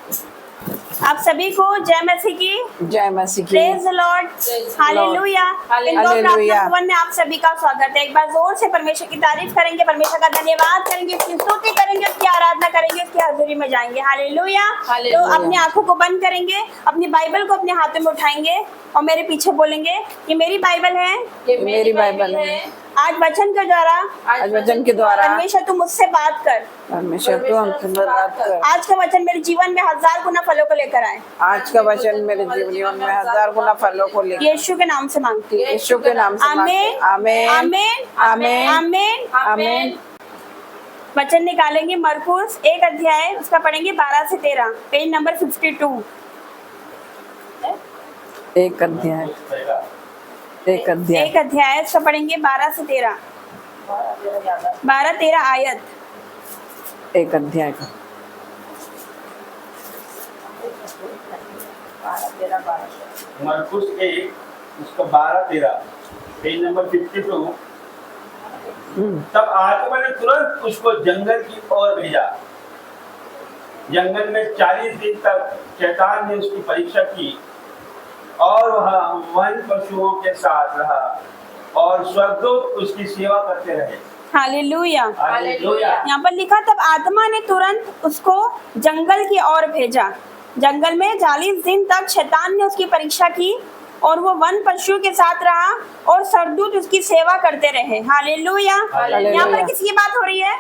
आप सभी को जय मसीह की। जय मसीह की। Praise the Lord, hallelujah. Indore प्रार्थना भवन में आप सभी का स्वागत है। एक बार जोर से परमेश्वर की तारीफ करेंगे, परमेश्वर का धन्यवाद करेंगे, उसकी स्तुति करेंगे, उसकी आराधना करेंगे, उसकी हाजिरी में जाएंगे। हालेलुया। तो अपनी आंखों को बंद करेंगे, अपनी बाइबल को अपने हाथों में उठाएंगे और मेरे पीछे बोलेंगे, ये मेरी बाइबल है, ये मेरी बाइबल है। आज वचन के द्वारा, आज वचन के द्वारा परमेश्वर तू मुझसे बात कर। परमेश्वर तू हमसे बात कर। आज का वचन मेरे जीवन में 1000 गुना फलों को लेकर आए। आज का वचन मेरे जीवन में 1000 गुना फलों को लेकर। यीशु के नाम से मांगती हूँ, यीशु के नाम से आमीन, आमीन, आमीन, आमीन, आमीन, आमीन। वचन निकालेंगे मरकुस 1 अध्याय, उसका पढ़ेंगे 12 से 13, पेज नंबर 52। एक अध्याय एक अध्याय उसका पढ़ेंगे 12 से 13, 12-13 आयत। एक अध्याय का मरकुस 1 उसका 12-13, पेज नंबर 52। तब आत्मा ने तुरंत उसको जंगल की ओर भेजा। जंगल में 40 दिन तक शैतान ने उसकी परीक्षा की और वह वन पशुओं के साथ रहा और स्वर्गदूत उसकी सेवा करते रहे। हालेलुया। हालेलुया। यहाँ पर लिखा, तब आत्मा ने तुरंत उसको जंगल की ओर भेजा। जंगल में 40 दिन तक शैतान ने उसकी परीक्षा की और वो वन पशुओं के साथ रहा और स्वर्गदूत उसकी सेवा करते रहे। हालेलुया। यहाँ पर किसकी बात हो रही है?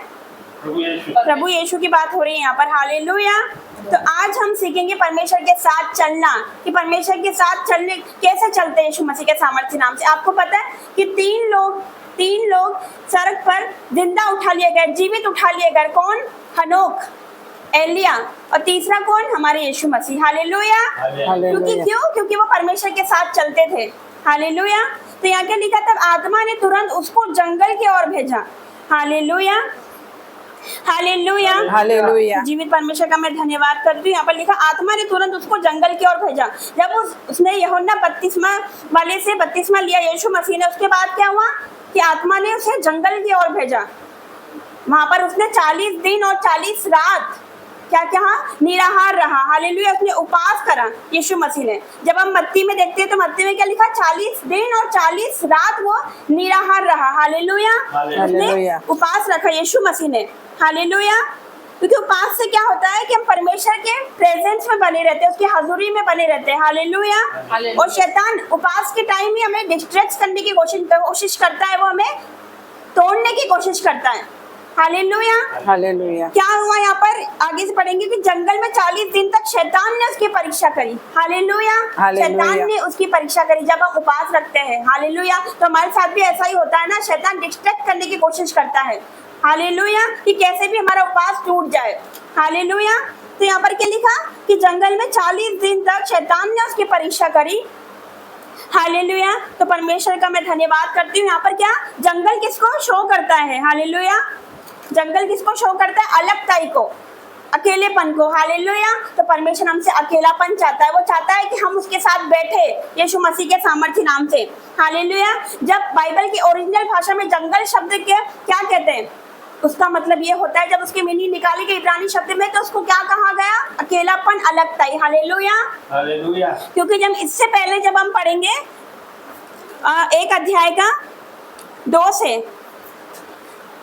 प्रभु यीशु की बात हो रही है यहाँ पर। हालेलुया। तो आज हम सीखेंगे परमेश्वर के साथ चलना, कि परमेश्वर के साथ चलने कैसे चलते हैं यीशु मसीह के सामर्थ्य नाम से। आपको पता है कि तीन लोग सड़क पर जिंदा उठा लिए गए, जीवित उठा लिए गए। कौन? हनोक, एलिया और तीसरा कौन? हमारे यीशु मसीह। हालेलुया। क्योंकि वो परमेश्वर के साथ चलते थे। हालेलुया। तो यहाँ क्या लिखा, तब आत्मा ने तुरंत उसको जंगल की ओर भेजा। Hallelujah, hallelujah, hallelujah. जीवित परमेश्वर का मैं धन्यवाद करती हूँ। यहाँ पर लिखा, आत्मा ने तुरंत उसको जंगल की ओर भेजा। जब उसने यूहन्ना बपतिस्मा वाले से बपतिस्मा लिया यीशु मसीह ने, उसके बाद क्या हुआ कि आत्मा ने उसे जंगल की ओर भेजा। वहां पर उसने 40 दिन और 40 रात क्या निराहार रहा। हालेलुया। उसने उपवास करा यीशु मसीह ने। जब हम मत्ती में देखते हैं तो मत्ती में क्या लिखा, 40 दिन और 40 रात वो निराहार रहा। हालेलुया। उसने उपवास रखा यीशु मसीह ने। हालेलुया। क्योंकि उपवास से क्या होता है कि हम परमेश्वर के प्रेजेंस में बने रहते हैं, उसकी हजूरी में बने रहते हैं। हालेलुया। और शैतान उपवास के टाइम ही हमें डिस्ट्रैक्ट करने की कोशिश करता है, वो हमें तोड़ने की कोशिश करता है। हालेलुया। हालेलुया। क्या हुआ यहाँ पर आगे से पढ़ेंगे कि जंगल में 40 दिन तक शैतान ने उसकी परीक्षा करी। हालेलुया। शैतान ने उसकी परीक्षा करी जब हम उपवास रखते हैं। हालेलुया। तो हमारे साथ भी ऐसा ही होता है ना, शैतान डिस्ट्रैक्ट करने की कोशिश करता है। हालेलुया। कि कैसे भी हमारा उपवास टूट जाए। हालेलुया। तो यहाँ पर क्या लिखा कि जंगल में 40 दिन तक शैतान ने उसकी परीक्षा करी। हालेलुया। तो परमेश्वर का मैं धन्यवाद करती हूँ। यहाँ पर क्या जंगल किसको शो करता है? हालेलुया। जंगल किसको शो करता है? अलगताई को, अकेलेपन को। हालेलुया। तो परमेश्वर हमसे अकेलापन चाहता है। वो चाहता है कि हम उसके साथ बैठे यीशु मसीह के सामर्थ्य नाम से। हालेलुया। जब बाइबल की ओरिजिनल भाषा में जंगल शब्द के क्या कहते हैं, उसका मतलब ये होता है, जब उसकी मीनिंग निकाली गई इब्रानी शब्द में, तो उसको क्या कहा गया? अकेलापन, अलगताई। हालेलुया। हालेलुया। क्योंकि जब इससे पहले जब हम पढ़ेंगे 1 अध्याय का 2 से,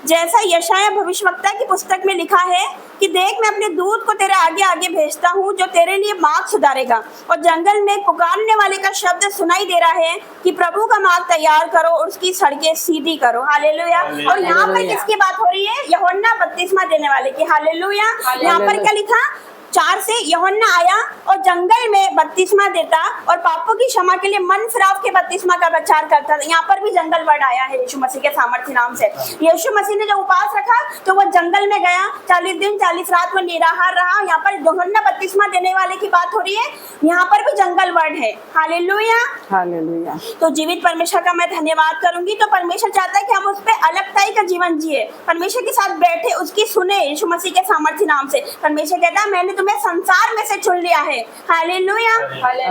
जैसा यशाया भविष्यवक्ता की पुस्तक में लिखा है कि देख मैं अपने दूत को तेरे आगे आगे भेजता हूँ जो तेरे लिए मार्ग सुधारेगा। और जंगल में पुकारने वाले का शब्द सुनाई दे रहा है कि प्रभु का मार्ग तैयार करो और उसकी सड़कें सीधी करो। हालेलुया। और यहाँ पर किसकी बात हो रही है? यूहन्ना बपतिस्मा देने वाले की। हालेलुया। यहाँ पर क्या लिखा, 4 से यूहन्ना आया और जंगल में बपतिस्मा देता और पापों की क्षमा के लिए मन फिराव के बपतिस्मा का प्रचार करता। यहाँ पर भी जंगल वर्ड आया है यीशु मसीह के सामर्थ्य नाम से। यीशु मसीह ने जब उपवास रखा तो वह जंगल में गया, 40 दिन 40 रात वो निराहार रहा। यहाँ पर यूहन्ना बपतिस्मा देने वाले की बात हो रही है, यहाँ पर भी जंगल वर्ड है। हालेलुया। हालेलुया। तो जीवित परमेश्वर का मैं धन्यवाद करूंगी। तो परमेश्वर चाहता है कि हम उस पर अलगताई का जीवन जिए, परमेश्वर के साथ बैठे, उसकी सुने यीशु मसीह के सामर्थ्य नाम से। परमेश्वर कहता है मैंने तुम्हें संसार में से चुन लिया है। हालेलुया।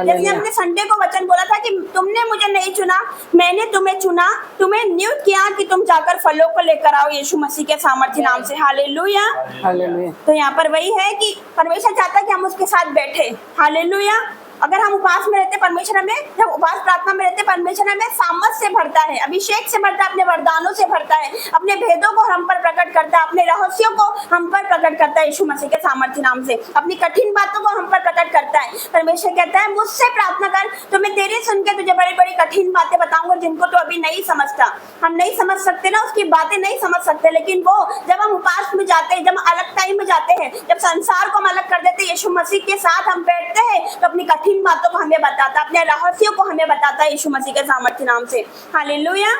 जैसे हमने संडे को वचन बोला था कि तुमने मुझे नहीं चुना, मैंने तुम्हें चुना, तुम्हें नियुक्त किया कि तुम जाकर फलों को लेकर आओ यीशु मसीह के सामर्थ्य नाम से। हालेलुया। हालेलुया। तो यहाँ पर वही है कि परमेश्वर चाहता है कि हम उसके साथ बैठे। हालेलुया। अगर हम उपवास में रहते, परमेश्वर हमें, जब उपवास प्रार्थना में रहते, परमेश्वर हमें सामर्थ से भरता है, अभिषेक से भरता है, अपने वरदानों से भरता है, अपने भेदों को हम पर प्रकट करता है, अपने रहस्यों को हम पर प्रकट करता है यीशु मसीह के सामर्थ्य नाम से, अपनी कठिन बातों को हम पर प्रकट करता है। परमेश्वर कहता है मुझसे प्रार्थना कर तो मैं तेरे सुन के तुझे बड़ी बड़ी कठिन बातें बताऊंगा जिनको तो अभी नहीं समझता। हम नहीं समझ सकते ना, उसकी बातें नहीं समझ सकते, लेकिन वो जब हम उपवास में जाते हैं, जब अलग टाइम में जाते हैं, जब संसार को हम अलग कर देते हैं, यीशु मसीह के साथ हम बैठते हैं, तो अपनी कठिन बातों को हमें बताता, अपने रहस्यों को हमें बताता है यीशु मसीह के सामर्थ्य नाम से। हालेलुया।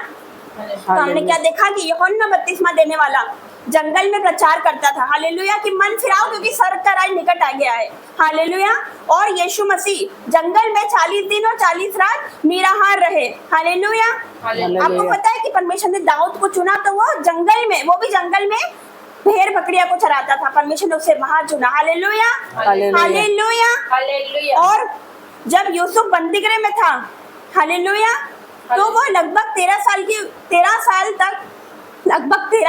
तो हमने क्या देखा कि यूहन्ना बपतिस्मा देने वाला जंगल में प्रचार करता था, हालेलुया, कि मन फिराओ क्योंकि स्वर्ग का राज निकट आ गया है। हालेलुया। और यीशु मसीह जंगल में 40 दिन और 40 रात निराहार रहे। हालेलुया। आपको पता है कि परमेश्वर ने दाऊद को चुना तो वो जंगल में, वो भी जंगल में भेड़ बकरियां को चराता था, परमेश्वर ने उसे वहां चुना। हालेलुया। हालेलुया। और जब यूसुफ बंदीगृह में था, हालेलुया, तो वो लगभग 13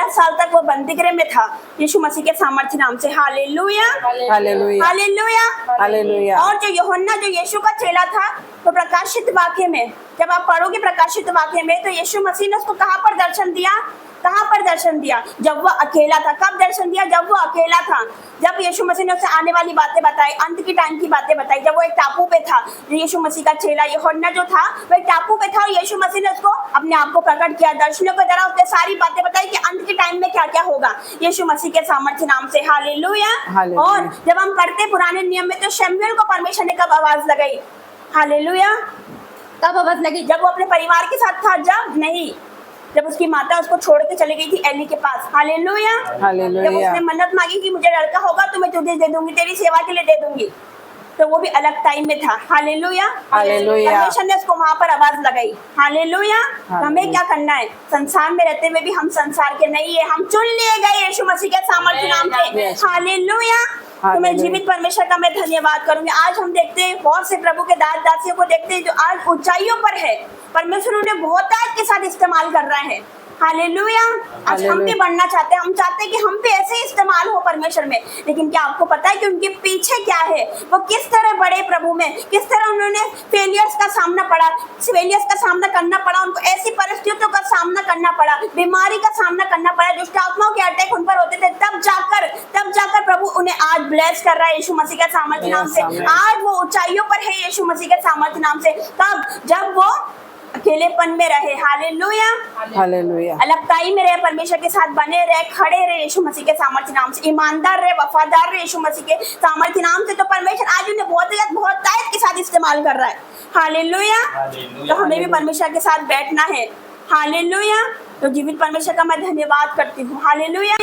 साल तक वो बंदीगृह में था यीशु मसीह के सामर्थ्य नाम से। हालेलुया। हालेलुया। हालेलुया। हालेलुया। और जो यूहन्ना जो यीशु का चेला था, तो प्रकाशित वाक्य में जब आप पढ़ोगे प्रकाशित वाक्य में, तो यीशु मसीह ने उसको कहाँ पर दर्शन दिया? कहाँ पर दर्शन दिया? जब वो अकेला था। कब दर्शन दिया? जब वो अकेला था, जब यीशु मसीह ने उसे आने वाली बातें बताई, अंत की टाइम की बातें बताई, जब वो एक टापू पे था। यीशु मसीह का चेला यूहन्ना जो था वो एक टापू पे था और यीशु मसीह ने उसको अपने आप को प्रकट किया, दर्शनों के द्वारा उसने सारी बातें बताई कि अंत के टाइम में क्या क्या होगा यीशु मसीह के सामर्थ्य नाम से। हालेलुया। और जब हम पढ़ते पुराने नियम में, तो शमूएल को परमेश्वर ने कब आवाज लगाई? हालेलुया। कब आवाज लगी? जब वो अपने परिवार के साथ था, जब उसकी माता उसको छोड़ के चली गई थी एली के पास। हालेलुया। जब उसने मन्नत मांगी कि मुझे लड़का होगा तो मैं तुझे दे दूंगी, तेरी सेवा के लिए दे दूंगी, तो वो भी अलग टाइम में था। हालेलुया। परमेश्वर ने उसको वहां पर आवाज लगाई। हालेलुया। हमें क्या करना है? संसार में रहते हुए भी हम संसार के नहीं है, हम चुन लिए गए यीशु मसीह के सामर्थ्य नाम से। हालेलुया। तो मैं जीवित परमेश्वर का मैं धन्यवाद करूंगी। आज हम देखते हैं बहुत से प्रभु के दास दासियों को देखते हैं जो आज ऊंचाइयों पर है, परमेश्वर उन्हें बहुत ताकत के साथ इस्तेमाल कर रहा है। हालेलुया। आज हम भी बढ़ना चाहते हैं, हम चाहते हैं कि हम भी ऐसे ही इस्तेमाल हो परमेश्वर में, लेकिन क्या आपको पता है कि उनके पीछे क्या है? वो किस तरह बड़े प्रभु में, किस तरह उन्होंने फेलियर्स का सामना करना पड़ा, उनको ऐसी परिस्थितियों का सामना करना पड़ा, बीमारी का सामना करना पड़ा, दुष्ट आत्माओं के अटैक उन पर होते थे, तब जाकर प्रभु उन्हें आज ब्लेस कर रहा है यीशु मसीह के सामर्थ्य नाम से। आज वो ऊंचाइयों पर है यीशु मसीह के सामर्थ्य नाम से। तब जब वो अकेलेपन में रहे। हालेलुया। हालेलुया। अलगताई में रहे, परमेश्वर के साथ बने रहे, खड़े रहे यीशु मसीह के सामर्थ्य नाम से, ईमानदार रहे, वफादार रहे यीशु मसीह के सामर्थ्य नाम से, तो परमेश्वर आज उन्हें बहुत ताकत के साथ इस्तेमाल कर रहा है। हालेलुया। तो हमें भी परमेश्वर के साथ बैठना है। हालेलुया। तो जीवित परमेश्वर का मैं धन्यवाद करती हूँ। हालेलुया।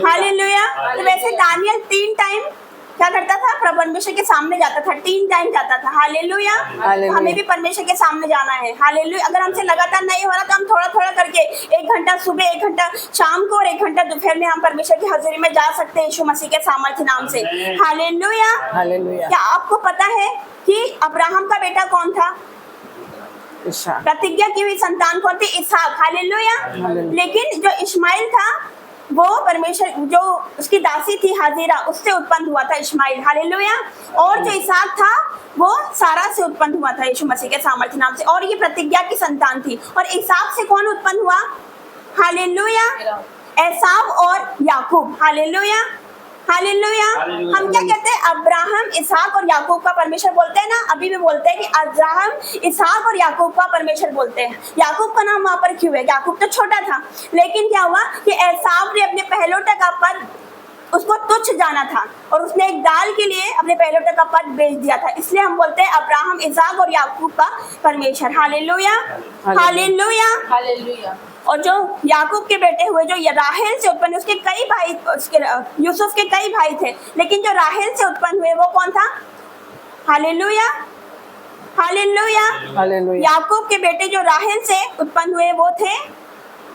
हालेलुया। तो वैसे दानियल 3 टाइम क्या करता था? परमेश्वर के सामने जाता था, 3 टाइम जाता था। हालेलुया। हमें भी परमेश्वर के सामने जाना है। हालेलुया। अगर हमसे लगातार नहीं हो रहा तो हम थोड़ा थोड़ा करके 1 घंटा सुबह, 1 घंटा शाम को और 1 घंटा दोपहर में हम परमेश्वर की हजूरी में जा सकते हैं यीशु मसीह के सामर्थ्य नाम से। हालेलुया। क्या आपको पता है कि अब्राहम का बेटा कौन था? प्रतिज्ञा की हुई संतान कौन थी? इसहाक। हालेलुया। लेकिन जो इस्माइल था वो परमेश्वर, जो उसकी दासी थी हाजिरा, उससे उत्पन्न हुआ था इस्माइल। हालेलुया। और जो इसहाक था वो सारा से उत्पन्न हुआ था यीशु मसीह के सामर्थ्य नाम से, और ये प्रतिज्ञा की संतान थी। और इसहाक से कौन उत्पन्न हुआ? हालेलुया। एसाव और याकूब। हालेलुया। हालेलुया। हम क्या कहते हैं? अब्राहम, इसहाक और याकूब का परमेश्वर बोलते हैं ना, अभी भी बोलते हैं कि अब्राहम, इसहाक और याकूब का परमेश्वर बोलते हैं। याकूब का नाम वहां पर क्यों है? याकूब तो छोटा था, लेकिन क्या हुआ कि एसाव ने अपने पहलोटे का पद, उसको तुच्छ जाना था और उसने एक दाल के लिए अपने पहलोटे का पद बेच दिया था, इसलिए हम बोलते हैं अब्राहम, इसहाक और याकूब का परमेश्वर। हालेलुया। हालेलुया। और जो याकूब के बेटे हुए, जो राहेल से उत्पन्न, उसके कई भाई, उसके यूसुफ के कई भाई थे, लेकिन जो राहेल से उत्पन्न हुए वो कौन था? हालेलुया। हालेलुया। याकूब के बेटे जो राहेल से उत्पन्न हुए वो थे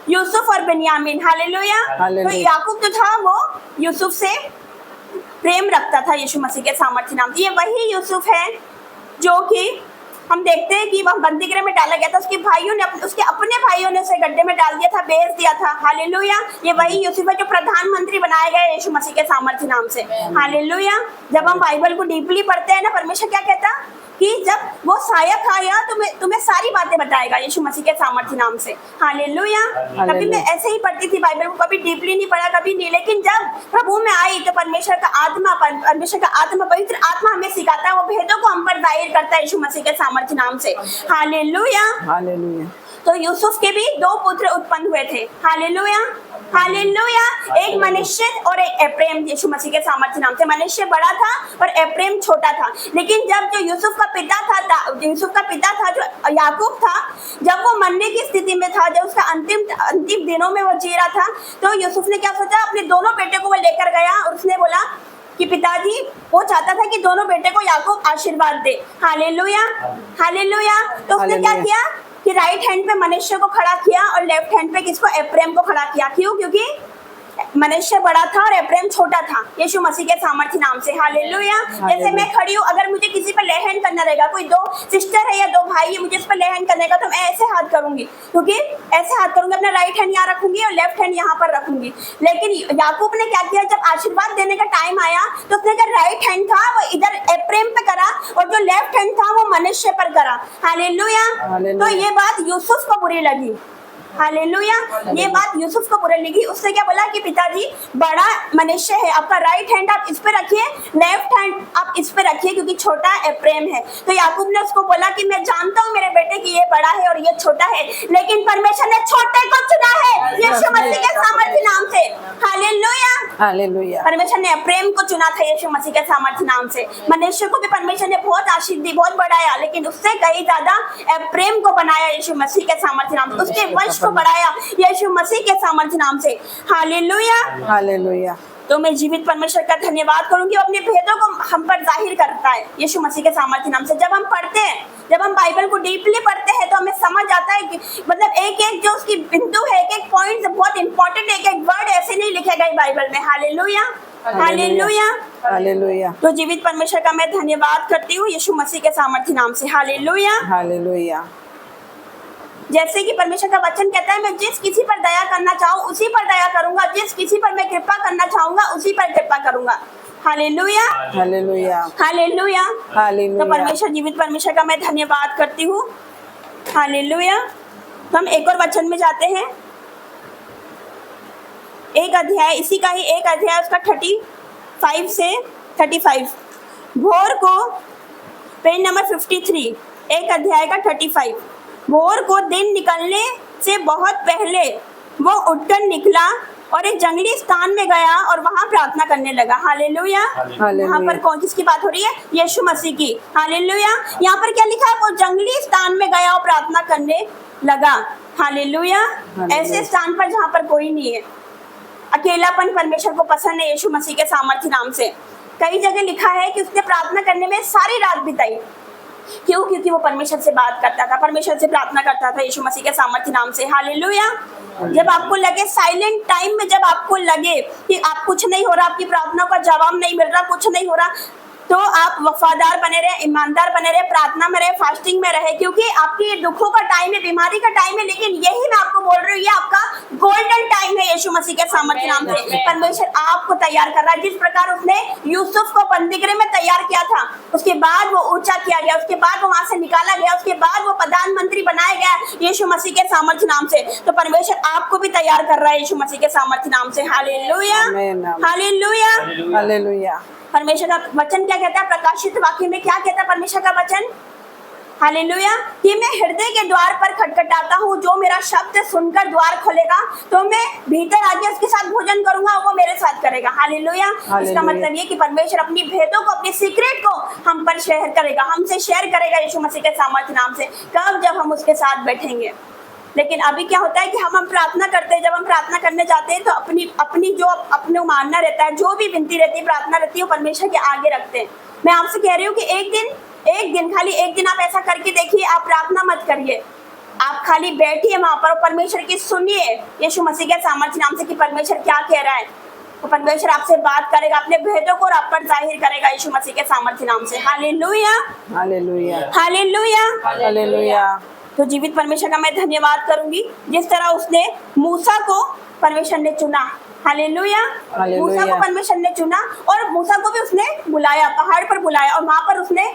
यूसुफ और बिन्यामीन। हालेलुया। तो याकूब जो था वो यूसुफ से प्रेम रखता था यीशु मसीह के सामर्थ्य नाम से। ये वही यूसुफ है जो कि हम देखते हैं कि वह बंदीगृह में डाला गया था, उसके भाइयों ने उसके अपने भाइयों ने उसे गड्ढे में डाल दिया था, बेच दिया था। हालेलुया। ये वही यूसुफ है जो प्रधानमंत्री बनाया गया यीशु मसीह के सामर्थ्य नाम से। हालेलुया। जब हम बाइबल को डीपली पढ़ते हैं ना, परमेश्वर क्या कहता कि जब वो सहायक आया तो तुम्हें सारी बातें बताएगा यीशु मसीह के सामर्थ्य नाम से। हालेलुया। कभी मैं ऐसे ही पढ़ती थी बाइबल को, कभी डीपली नहीं पढ़ा, कभी नहीं, लेकिन जब प्रभु में आई तो परमेश्वर का आत्मा पवित्र आत्मा हमें सिखाता है, वो भेदों को हम पर जाहिर करता है यीशु मसीह के सामर्थ्य नाम से। हालेलुया। हालेलुया। तो यूसुफ के भी 2 पुत्र उत्पन्न हुए थे। हालेलुया। हालेलुया। एक मनुष्य और एक एप्रेम यीशु मसीह के सामर्थ्य नाम से। मनुष्य बड़ा था और एप्रेम छोटा था। लेकिन जब जो यूसुफ का पिता था जो याकूब था, जब वो मरने की स्थिति में था, जब उसका अंतिम दिनों में वो जी रहा था, तो यूसुफ ने क्या सोचा, अपने दोनों बेटे को वो लेकर गया और उसने बोला कि पिताजी, वो चाहता था कि दोनों बेटे को याकूब आशीर्वाद दे। हालेलुया। हालेलुया। तो उसने क्या किया कि राइट हैंड पे मनुष्य को खड़ा किया और लेफ्ट हैंड पे किसको, एप्रेम को खड़ा किया। क्यों? क्योंकि मनुष्य बड़ा था और एप्रेम छोटा था यीशु मसीह के सामर्थ्य नाम से। हालेलुया। जैसे मैं खड़ी हूँ, अगर मुझे किसी पर ले हैंड करना रहेगा, कोई 2 सिस्टर है या 2 भाई है, मुझे इस पर ले हैंड करने का, तो मैं ऐसे हाथ करूंगी, क्योंकि ऐसे हाथ करूंगी, अपना राइट हैंड यहाँ रखूंगी और लेफ्ट हैंड यहाँ पर रखूंगी। लेकिन याकूब ने क्या किया, जब आशीर्वाद देने का टाइम आया तो उसने जो राइट हैंड था वो इधर एप्रेम पे करा और जो लेफ्ट हैंड था वो मनुष्य पर करा। हालेलुया। तो ये बात यूसुफ को बुरी लगी। हालेलुया। ये बात यूसुफ को बुरी लगी। उसने क्या बोला कि पिताजी, बड़ा मनुष्य है, आपका राइट हैंड आप इस पे रखिए, लेफ्ट हैंड आप इस पे रखिए, क्योंकि छोटा एप्रेम है। तो याकूब ने उसको बोला कि मैं जानता हूँ मेरे बेटे कि ये बड़ा है और ये छोटा है, लेकिन परमेश्वर ने छोटे को चुना है यीशु मसीह के सामर्थ्य नाम से। हालेलुया। हालेलुया। परमेश्वर ने एप्रेम को चुना था यीशु मसीह के सामर्थ्य नाम से। मनुष्य को भी परमेश्वर ने बहुत आशीष दी, बहुत बढ़ाया, लेकिन उससे कहीं ज्यादा एप्रेम को बनाया यीशु मसीह के सामर्थ्य नाम से, उसके वंश को बढ़ाया यीशु मसीह के सामर्थ्य नाम से। हालेलुया। हालेलुया। तो मैं जीवित परमेश्वर का धन्यवाद करूंगी, अपने भेदों को हम पर जाहिर करता है यीशु मसीह के सामर्थ्य नाम से। जब हम पढ़ते हैं, जब हम बाइबल को डीपली पढ़ते हैं, तो हमें समझ आता है कि मतलब एक जो उसकी बिंदु है, एक पॉइंट बहुत इंपॉर्टेंट, एक वर्ड ऐसे नहीं लिखे गए बाइबल में। हालेलुया। हालेलुया। हालेलुया। तो जीवित परमेश्वर का मैं धन्यवाद करती हूँ यीशु मसीह के सामर्थ्य नाम से। हालेलुया। हालेलुया। जैसे कि परमेश्वर का वचन कहता है, मैं जिस किसी पर दया करना चाहूँ उसी पर दया करूंगा, जिस किसी पर मैं कृपा करना चाहूंगा उसी पर कृपा करूंगा। हालेलुया। हालेलुया। हालेलुया। हालेलुया। तो परमेश्वर, जीवित परमेश्वर का मैं धन्यवाद करती हूँ। हालेलुया। तो हम एक और वचन में जाते हैं, एक अध्याय, इसी का ही एक अध्याय, उसका 35 से 35। भोर को, पेज नंबर 53, एक अध्याय का 35। भोर को दिन निकलने से बहुत पहले वो उठकर निकला और एक जंगली स्थान में गया और वहां प्रार्थना करने लगा। हालेलुया। यहाँ पर कौन किसकी बात हो रही है? यीशु मसीह की। हालेलुया। यहाँ पर क्या लिखा है? वो जंगली स्थान में गया और प्रार्थना करने लगा। हालेलुया। ऐसे स्थान पर जहाँ पर कोई नहीं है, अकेलापन परमेश्वर को पसंद है यीशु मसीह के सामर्थ्य नाम से। कई जगह लिखा है कि उसने प्रार्थना करने में सारी रात बिताई। क्यों? क्योंकि वो परमेश्वर से बात करता था, परमेश्वर से प्रार्थना करता था यीशु मसीह के सामर्थ्य नाम से। हालेलुया। जब आपको लगे साइलेंट टाइम में, जब आपको लगे कि आप कुछ नहीं हो रहा, आपकी प्रार्थनाओं का जवाब नहीं मिल रहा, कुछ नहीं हो रहा, तो आप वफादार बने रहे, ईमानदार बने रहे, प्रार्थना में रहे, फास्टिंग में रहे, क्योंकि आपकी दुखों का टाइम है, बीमारी का टाइम है, लेकिन यही मैं आपको बोल रही हूँ, ये आपका गोल्डन टाइम है यीशु मसीह के सामर्थ्य नाम से। परमेश्वर आपको तैयार कर रहा है, जिस प्रकार उसने यूसुफ को बंदीगृह में तैयार किया था, उसके बाद वो ऊंचा किया गया, उसके बाद वो वहां से निकाला गया, उसके बाद वो प्रधानमंत्री बनाया गया यीशु मसीह के सामर्थ्य नाम से। तो परमेश्वर आपको भी तैयार कर रहा है यीशु मसीह के सामर्थ्य नाम से। हालेलुया। हालेलुया। हालेलुया। परमेश्वर का वचन क्या कहता है? प्रकाशित वाक्य में क्या कहता है परमेश्वर का वचन? हालेलुया। कि मैं हृदय के द्वार पर खटखटाता हूँ, जो मेरा शब्द सुनकर द्वार खोलेगा तो मैं भीतर आके उसके साथ भोजन करूंगा, वो मेरे साथ करेगा। हालेलुया। इसका मतलब ये कि परमेश्वर अपनी भेदों को, अपनी सीक्रेट को हम पर शेयर करेगा, हमसे शेयर करेगा यीशु मसीह के सामर्थ्य नाम से। कब? जब हम उसके साथ बैठेंगे। लेकिन अभी क्या होता है कि हम प्रार्थना करते हैं, जब हम प्रार्थना करने जाते हैं तो अपनी जो अपने मानना रहता है, जो भी विनती रहती है, प्रार्थना रहती है, वो परमेश्वर के आगे रखते हैं। मैं आपसे कह रही हूँ कि एक दिन खाली एक दिन आप ऐसा करके देखिए, आप प्रार्थना मत करिए, आप खाली बैठिए वहां पर, परमेश्वर की सुनिए यीशु मसीह के सामर्थ्य नाम से कि परमेश्वर क्या कह रहा है। तो परमेश्वर आपसे बात करेगा, अपने भेदों को आप पर जाहिर करेगा यीशु मसीह के सामर्थ्य नाम से। Hallelujah, hallelujah, hallelujah, hallelujah. तो जीवित परमेश्वर का मैं धन्यवाद करूंगी, जिस तरह उसने मूसा को परमेश्वर ने चुना। हालेलुया, मूसा को परमेश्वर ने चुना और मूसा को भी उसने बुलाया, पहाड़ पर बुलाया और वहां पर उसने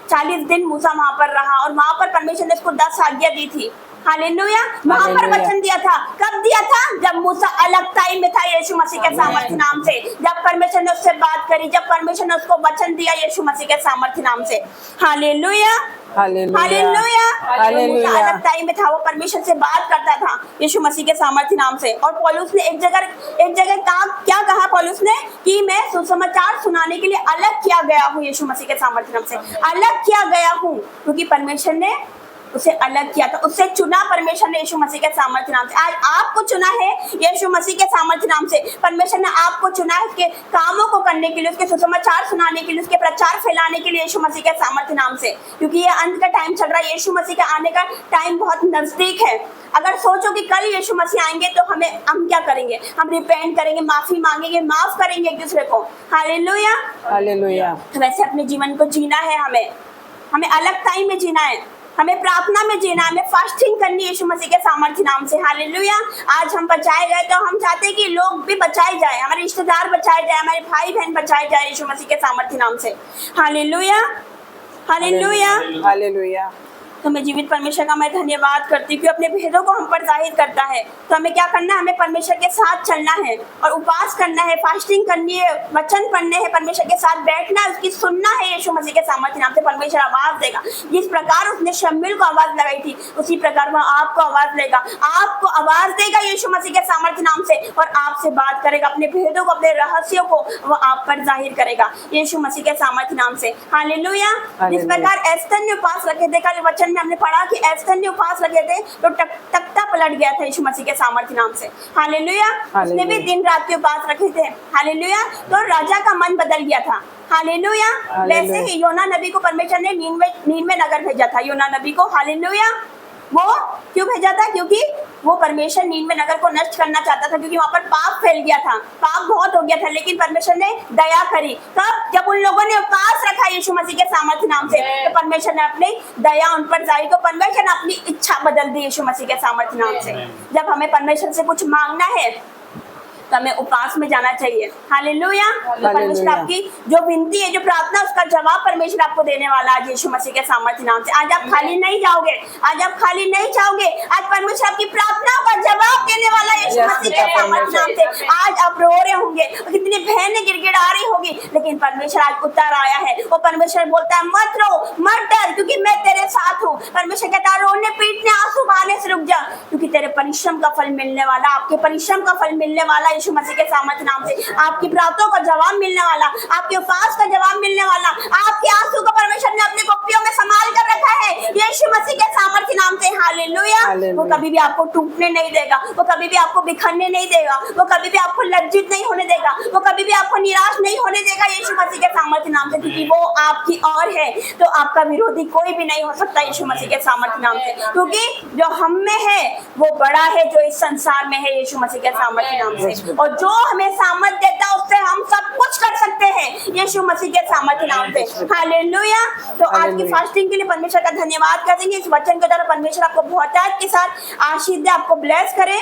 40 दिन मूसा वहां पर रहा और वहां पर परमेश्वर ने उसको 10 आज्ञा दी थी। हालेलुया, वहां पर वचन दिया था। कब दिया था? जब मूसा अलग टाइम में था यीशु मसीह के सामर्थ्य नाम से, जब परमेश्वर ने उससे बात करी, जब परमेश्वर ने उसको वचन दिया यीशु मसीह के सामर्थ्य नाम से। Hallelujah, hallelujah, hallelujah. अलग टाइम में था, वो परमेश्वर से बात करता था यीशु मसीह के सामर्थ्य नाम से। और पौलुस ने एक जगह क्या कहा पौलुस ने कि मैं सुसमाचार सुनाने के लिए अलग किया गया हूँ यीशु मसीह के सामर्थ्य नाम से, अलग किया गया हूँ, क्योंकि परमेश्वर ने उसे अलग किया था, उससे चुना परमेश्वर ने यीशु मसीह के सामर्थ्य नाम से। आज आपको चुना है यीशु मसीह के सामर्थ्य नाम से। परमेश्वर ने आपको चुना है उसके कामों को करने के लिए, उसके सुसमाचार सुनाने के लिए, उसके प्रचार फैलाने के लिए यीशु मसीह के सामर्थ्य नाम से, क्योंकि ये अंत का टाइम चल रहा है। यीशु मसीह के आने का टाइम बहुत नजदीक है। अगर सोचो कि कल यीशु मसीह आएंगे तो हम क्या करेंगे? हम रिपेंट करेंगे, माफी मांगेंगे, माफ करेंगे एक दूसरे को। Hallelujah, hallelujah. वैसे अपने जीवन को जीना है, हमें अलग टाइम में जीना है, हमें प्रार्थना में जीना, हमें फास्टिंग करनी है यीशु मसीह के सामर्थ्य नाम से। हालेलुया। आज हम बचाए गए तो हम चाहते हैं कि लोग भी बचाए जाए, हमारे रिश्तेदार बचाए जाए, हमारे भाई बहन बचाए जाए यीशु मसीह के सामर्थ्य नाम से। Hallelujah, hallelujah, hallelujah. तो मैं जीवित परमेश्वर का मैं धन्यवाद करती हूँ कि अपने भेदों को हम पर जाहिर करता है। तो हमें क्या करना है? हमें परमेश्वर के साथ चलना है और उपवास करना है, फास्टिंग करनी है, वचन पढ़ने हैं, परमेश्वर के साथ बैठना है, उसकी सुनना है यीशु मसीह के सामर्थ्य नाम से। परमेश्वर आवाज देगा, जिस प्रकार उसने शमूएल को आवाज लगाई थी उसी प्रकार वह आपको आवाज देगा, आपको आवाज देगा यीशु मसीह के सामर्थ्य नाम से और आपसे बात करेगा, अपने भेदों को, अपने रहस्यों को वो आप पर जाहिर करेगा यीशु मसीह के सामर्थ्य नाम से। हालेलुया। जिस प्रकार एस्थर ने उपवास रखे थे, कल वचन में हमने पढ़ा कि एस्थर ने उपवास रखे थे तो तख्ता पलट गया था यीशु मसीह के सामर्थ्य नाम से। हालेलुया। उसने भी दिन रात के उपवास रखे थे। हालेलुया। तो राजा का मन बदल गया था। हालेलुया। वैसे ही योना नबी को परमेश्वर ने नीनवे नगर भेजा था, योना नबी को। हालेलुया। वो क्यों भेजा था? क्योंकि वो परमेश्वर नीनवे नगर को नष्ट करना चाहता था, क्योंकि वहां पर पाप फैल गया था, पाप बहुत हो गया था। लेकिन परमेश्वर ने दया करी। तब जब उन लोगों ने उपवास रखा यीशु मसीह के सामर्थ्य नाम से, तो परमेश्वर ने अपनी दया उन पर जारी, तो परमेश्वर ने अपनी इच्छा बदल दी यीशु मसीह के सामर्थ्य नाम से। जब हमें परमेश्वर से कुछ मांगना है तो हमें उपवास में जाना चाहिए। हालेलुया। तो परमेश्वर आपकी जो विनती है, जो प्रार्थना, उसका जवाब परमेश्वर आपको देने वाला आज यीशु मसीह के सामर्थ्य नाम से। आज आप खाली नहीं जाओगे, आज आप खाली नहीं जाओगे। आज परमेश्वर आपकी प्रार्थनाओं का जवाब देने वाला यीशु मसीह के सामर्थ्य नाम से। आज आप रो रहे होंगे, कितनी बहनें गिड़गिड़ा रही होगी, लेकिन परमेश्वर आज उतर आया है। वो परमेश्वर बोलता है मत रो, मत डर, क्योंकि मैं तेरे साथ हूँ। परमेश्वर कहता है रोने पीटने आंसू बहाने से रुक जा, क्योंकि तेरे परिश्रम का फल मिलने वाला, आपके परिश्रम का फल मिलने वाला यीशु मसीह के सामर्थ्य नाम से। आपकी प्रार्थनाओं का जवाब मिलने वाला, आपके उपवास का जवाब मिलने वाला, आपके आंसू को परमेश्वर ने अपनी कुप्पियों में संभाल कर रखा है यीशु मसीह के सामर्थ्य नाम से। हालेलुया। वो कभी भी आपको टूटने नहीं देगा, वो कभी भी आपको बिखरने नहीं देगा, वो कभी भी आपको लज्जित नहीं होने देगा, वो कभी भी आपको निराश नहीं होने देगा यीशु मसीह के सामर्थ्य नाम से, क्योंकि वो आपकी और है। तो आपका विरोधी कोई भी नहीं हो सकता यीशु मसीह के सामर्थ्य नाम से, क्योंकि जो हम में है वो बड़ा है जो इस संसार में है यीशु मसीह के सामर्थ्य नाम से। और जो हमें सामर्थ देता है उससे हम सब कुछ कर सकते हैं यीशु मसीह के सामर्थ्य नाम से। हालेलुया। तो आज की फास्टिंग के लिए परमेश्वर का धन्यवाद करेंगे। इस वचन के द्वारा परमेश्वर आपको बहुतायत के साथ आशीष दे, आपको ब्लेस करे।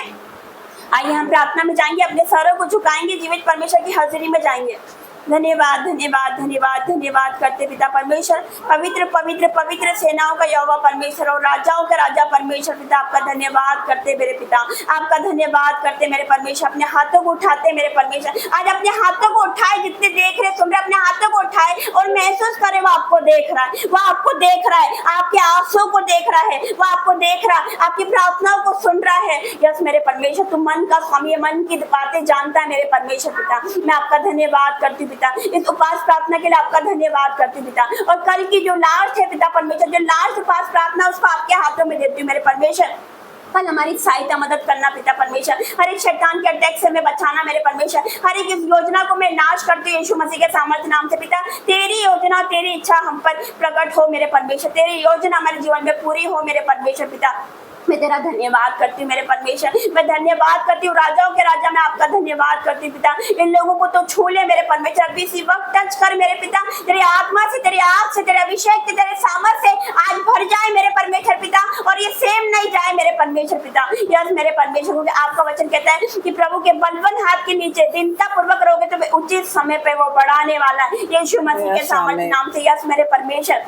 आइए हम प्रार्थना में जाएंगे, अपने सरों को झुकाएंगे, जीवित परमेश्वर की हाजिरी में जाएंगे। धन्यवाद धन्यवाद धन्यवाद धन्यवाद करते पिता परमेश्वर, पवित्र पवित्र पवित्र सेनाओं का यहोवा परमेश्वर और राजाओं का राजा परमेश्वर पिता, आपका धन्यवाद करते मेरे पिता, आपका धन्यवाद करते मेरे परमेश्वर। अपने हाथों को उठाते मेरे परमेश्वर, आज अपने हाथों को उठाए, जितने देख रहे सुन रहे, अपने हाथों को उठाए और महसूस करे वो आपको देख रहा है, वो आपको देख रहा है, आपके आंसुओं को देख रहा है, वो आपको देख रहा है, आपकी प्रार्थनाओं को सुन रहा है। यस मेरे परमेश्वर, तुम मन का स्वामी, मन की बातें जानता है मेरे परमेश्वर पिता। मैं आपका धन्यवाद करती पिता, इस उपवास प्रार्थना के लिए आपका धन्यवाद करती पिता। और कल की जो लास्ट है पिता परमेश्वर, जो लास्ट उपवास प्रार्थना, उसको आपके हाथों में देती हूँ मेरे परमेश्वर। कल हमारी सहायता मदद करना पिता परमेश्वर, हर एक शैतान के अटैक से हमें बचाना मेरे परमेश्वर, हर एक इस योजना को मैं नाश करती हूँ यीशु मसीह के सामर्थ्य नाम से पिता। तेरी योजना, तेरी इच्छा हम पर प्रकट हो मेरे परमेश्वर, तेरी योजना हमारे जीवन में पूरी हो मेरे परमेश्वर पिता। मैं तेरा धन्यवाद करती हूँ मेरे परमेश्वर, मैं धन्यवाद करती हूँ राजाओं के राजा, मैं आपका धन्यवाद करती हूँ पिता। इन लोगों को तो छू ले मेरे परमेश्वर, अभी इसी वक्त टच कर मेरे पिता, तेरी आत्मा से, तेरी आग से, तेरे अभिषेक से, तेरे सामर्थ से आज भर जाए मेरे परमेश्वर पिता, और ये सेम नहीं जाए मेरे परमेश्वर पिता। यस मेरे परमेश्वर, क्योंकि आपका वचन कहता है कि प्रभु के बलवन हाथ के नीचे दीनता पूर्वक रहोगे तो वे उचित समय पे वो बढ़ाने वाला है, यीशु मसीह के सामर्थ्य नाम से। यस मेरे परमेश्वर,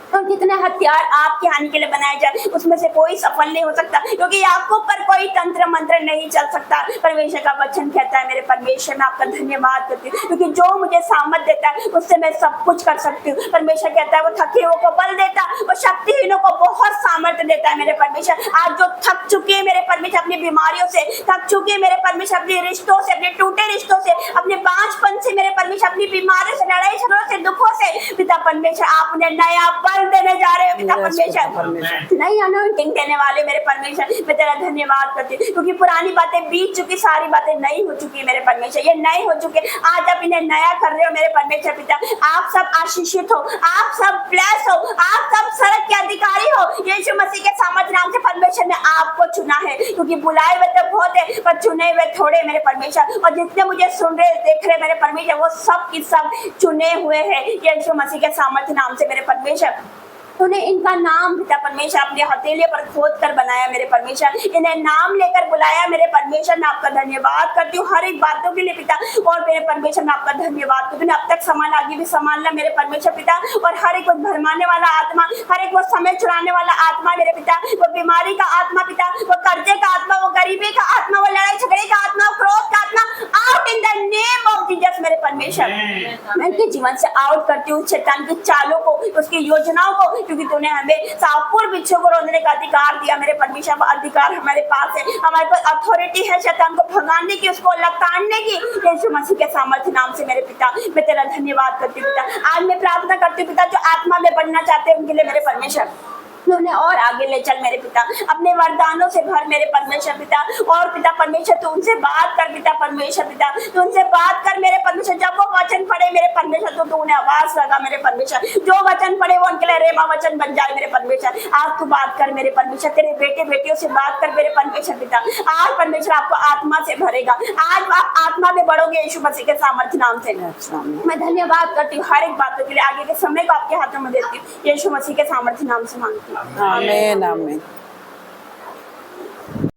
तो कितने हथियार आपकी हानि के लिए बनाए जाए, उसमें से कोई सफल नहीं हो सकता, क्योंकि आपको पर कोई तंत्र मंत्र नहीं चल सकता। परमेश्वर का वचन कहता है मेरे परमेश्वर, मैं आपका धन्यवाद करती हूँ, क्योंकि जो मुझे सामर्थ देता है उससे मैं सब कुछ कर सकती हूँ। परमेश्वर कहता है वो थके हुओं को बल देता है, वो शक्तिहीनों को बहुत सामर्थ्य देता है मेरे परमेश्वर। आज जो थक चुके हैं मेरे परमेश्वर अपनी बीमारियों से, थक चुके हैं मेरे परमेश्वर अपने रिश्तों से, अपने टूटे रिश्तों से, अपने बांझपन से मेरे परमेश्वर, अपनी बीमारियों से, लड़ाई झगड़ों से, दुखों से, पिता परमेश्वर आप उन्हें नया बल देने जा रहे हो पिता परमेश्वर, नई अनॉइंटिंग देने वाले मेरे परमेश्वर। मैं तेरा धन्यवाद करती हूँ, क्योंकि पुरानी बातें बीत चुकी, सारी बातें नई हो चुकी है मेरे परमेश्वर, ये नई हो चुके, आज आप इन्हें नया कर रहे हो मेरे परमेश्वर पिता। आप सब आशीषित हो, आप सब ब्लेस हो, आप सब सड़क के अधिकारी हो, यीशु मसीह के सामर्थ्य नाम से। परमेश्वर ने आपको चुना है, क्योंकि बुलाए हुए तो बहुत है पर चुने हुए थोड़े मेरे परमेश्वर, और जितने मुझे सुन रहे देख रहे मेरे परमेश्वर वो सब की सब चुने हुए हैं यीशु मसीह के सामर्थ्य नाम से मेरे परमेश्वर। तूने इनका नाम पिता परमेश्वर अपने हथेलियों पर खोद कर बनाया मेरे परमेश्वर, इन्हें नाम लेकर बुलाया मेरे परमेश्वर। मैं आपका धन्यवाद करती हूँ हर एक बातों के लिए पिता, और मेरे परमेश्वर मैं आपका धन्यवाद करती हूँ। तूने अब तक संभाल, आगे भी संभालना मेरे परमेश्वर पिता, और हर एक को भरमाने वाला आत्मा, हर एक वो समय चुराने वाला आत्मा मेरे पिता, वो बीमारी का आत्मा पिता, वो कर्जे का आत्मा, वो गरीबी का आत्मा, वो लड़ाई झगड़े का आत्मा, वो क्रोध का आत्मा, out in the name of Jesus मेरे परमेश्वर। मैं इनके जीवन से आउट करती हूँ शैतान की चालों को, उसकी योजनाओं को, क्योंकि तूने हमें सांपों बिच्छू को रोकने का अधिकार दिया मेरे परमेश्वर। वो अधिकार हमारे पास है, हमारे पास अथॉरिटी है शैतान को भगाने की, उसको लताड़ने की, यीशु मसीह के सामर्थ्य नाम से मेरे पिता। मैं तेरा धन्यवाद करती हूँ पिता। आज मैं प्रार्थना करती हूँ पिता, जो आत्मा में बढ़ना चाहते हैं उनके लिए मेरे परमेश्वर उन्हें और आगे ले चल मेरे पिता, अपने वरदानों से भर मेरे परमेश्वर पिता। और पिता परमेश्वर तू उनसे बात कर पिता परमेश्वर पिता, तू उनसे बात कर मेरे परमेश्वर। जब वो वचन पढ़े मेरे परमेश्वर तो तू उन्हें आवाज लगा मेरे परमेश्वर, जो वचन पढ़े वो उनके लिए रेमा वचन बन जाए मेरे परमेश्वर। आज तू बात कर मेरे परमेश्वर, तेरे बेटे बेटियों से बात कर मेरे परमेश्वर पिता। आज परमेश्वर आपको आत्मा से भरेगा, आज आप आत्मा में बढ़ोगे यीशु मसीह के सामर्थ्य नाम से। मैं धन्यवाद करती हूँ हर एक बातों के लिए, आगे के समय को आपके हाथों में देती हूँ, यीशु मसीह के सामर्थ्य नाम से मांगती हूँ। आमीन आमीन।